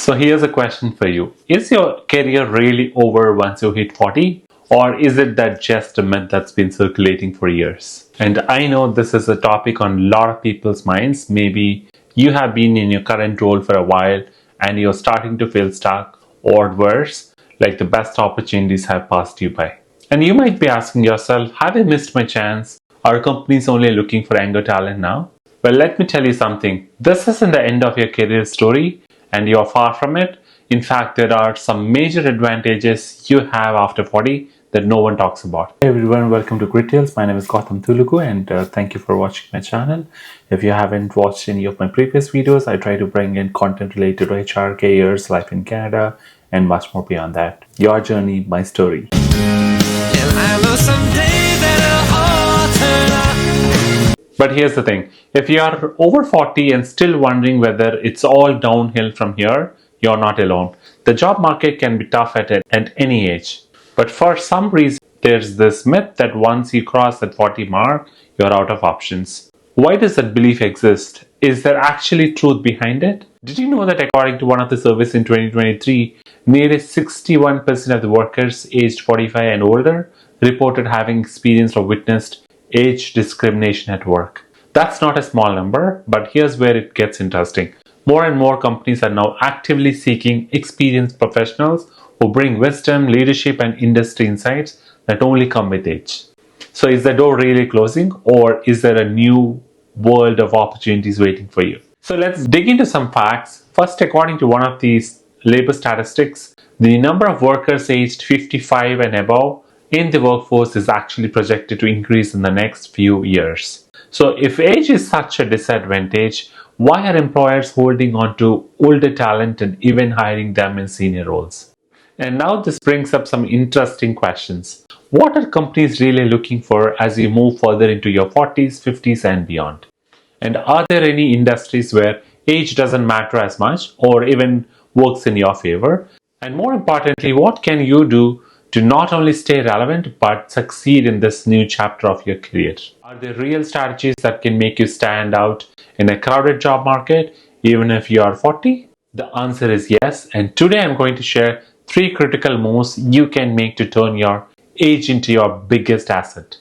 So here's a question for you. Is your career really over once you hit 40? Or is it that just a myth that's been circulating for years? And I know this is a topic on a lot of people's minds. Maybe you have been in your current role for a while and you're starting to feel stuck, or worse, like the best opportunities have passed you by. And you might be asking yourself, have I missed my chance? Are companies only looking for younger talent now? Well, let me tell you something. This isn't the end of your career story, and you're far from it. In fact, there are some major advantages you have after 40 that no one talks about. Hey everyone, welcome to Grit Tales. My name is Gautam Tulugu and thank you for watching my channel. If you haven't watched any of my previous videos, I try to bring in content related to HR, careers, life in Canada, and much more beyond that. Your journey, my story. But here's the thing, if you are over 40 and still wondering whether it's all downhill from here, you're not alone. The job market can be tough at any age. But for some reason, there's this myth that once you cross that 40 mark, you're out of options. Why does that belief exist? Is there actually truth behind it? Did you know that according to one of the surveys in 2023, nearly 61% of the workers aged 45 and older reported having experienced or witnessed age discrimination at work? That's not a small number, but here's where it gets interesting. More and more companies are now actively seeking experienced professionals who bring wisdom, leadership, and industry insights that only come with age. So is the door really closing, or is there a new world of opportunities waiting for you? So let's dig into some facts. First, according to one of these labor statistics, the number of workers aged 55 and above in the workforce is actually projected to increase in the next few years. So if age is such a disadvantage, why are employers holding on to older talent and even hiring them in senior roles? And now this brings up some interesting questions. What are companies really looking for as you move further into your 40s, 50s and beyond? And are there any industries where age doesn't matter as much or even works in your favor? And more importantly, what can you do to not only stay relevant but succeed in this new chapter of your career? Are there real strategies that can make you stand out in a crowded job market even if you are 40? The answer is yes, and today I'm going to share 3 critical moves you can make to turn your age into your biggest asset.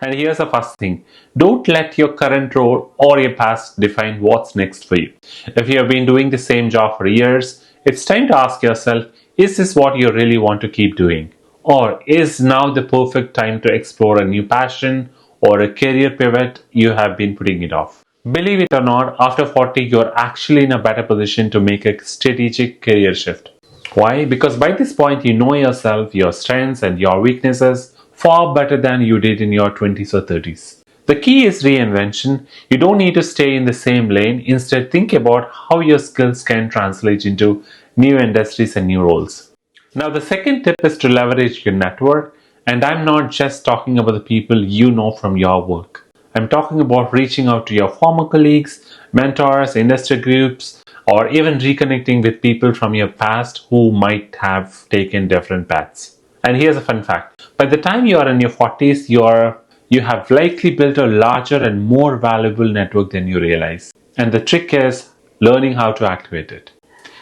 And here's the first thing. Don't let your current role or your past define what's next for you. If you have been doing the same job for years, it's time to ask yourself, is this what you really want to keep doing? Or is now the perfect time to explore a new passion or a career pivot you have been putting it off? Believe it or not, after 40, you're actually in a better position to make a strategic career shift. Why? Because by this point, you know yourself, your strengths and your weaknesses far better than you did in your 20s or 30s. The key is reinvention. You don't need to stay in the same lane. Instead, think about how your skills can translate into new industries and new roles. Now, the second tip is to leverage your network. And I'm not just talking about the people you know from your work. I'm talking about reaching out to your former colleagues, mentors, industry groups, or even reconnecting with people from your past who might have taken different paths. And here's a fun fact. By the time you are in your 40s, you have likely built a larger and more valuable network than you realize. And the trick is learning how to activate it.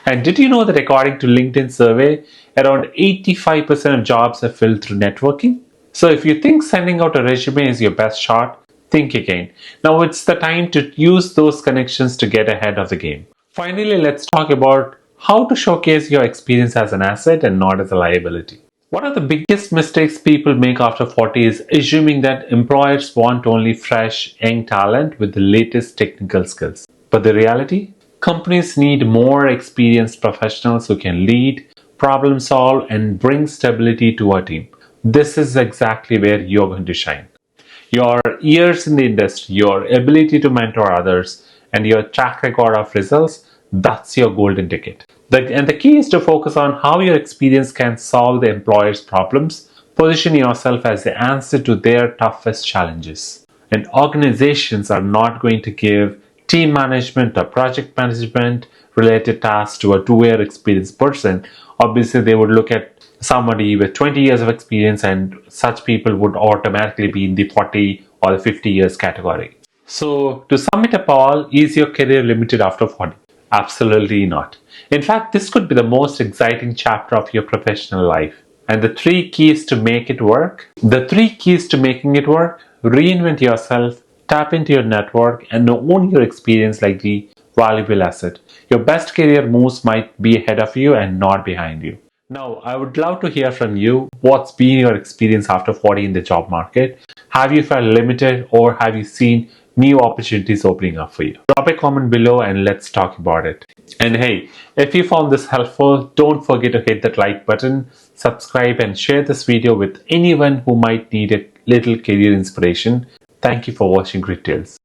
And did you know that according to LinkedIn survey, around 85% of jobs are filled through networking? So if you think sending out a resume is your best shot, think again. Now it's the time to use those connections to get ahead of the game. Finally, let's talk about how to showcase your experience as an asset and not as a liability. One of the biggest mistakes people make after 40 is assuming that employers want only fresh, young talent with the latest technical skills. But the reality? Companies need more experienced professionals who can lead, problem solve, and bring stability to a team. This is exactly where you're going to shine. Your years in the industry, your ability to mentor others, and your track record of results, that's your golden ticket. And the key is to focus on how your experience can solve the employer's problems. Position yourself as the answer to their toughest challenges. And organizations are not going to give team management or project management related tasks to a 2-year experienced person. Obviously, they would look at somebody with 20 years of experience, and such people would automatically be in the 40 or the 50 years category. So to sum it up all, is your career limited after 40? Absolutely not. In fact, this could be the most exciting chapter of your professional life. And the three keys to make it work? The three keys to making it work: reinvent yourself, tap into your network, and own your experience like the valuable asset. Your best career moves might be ahead of you and not behind you. Now, I would love to hear from you. What's been your experience after 40 in the job market? Have you felt limited or have you seen new opportunities opening up for you? Drop a comment below and let's talk about it. And hey, if you found this helpful, don't forget to hit that like button, subscribe, and share this video with anyone who might need a little career inspiration. Thank you for watching Grit Tales.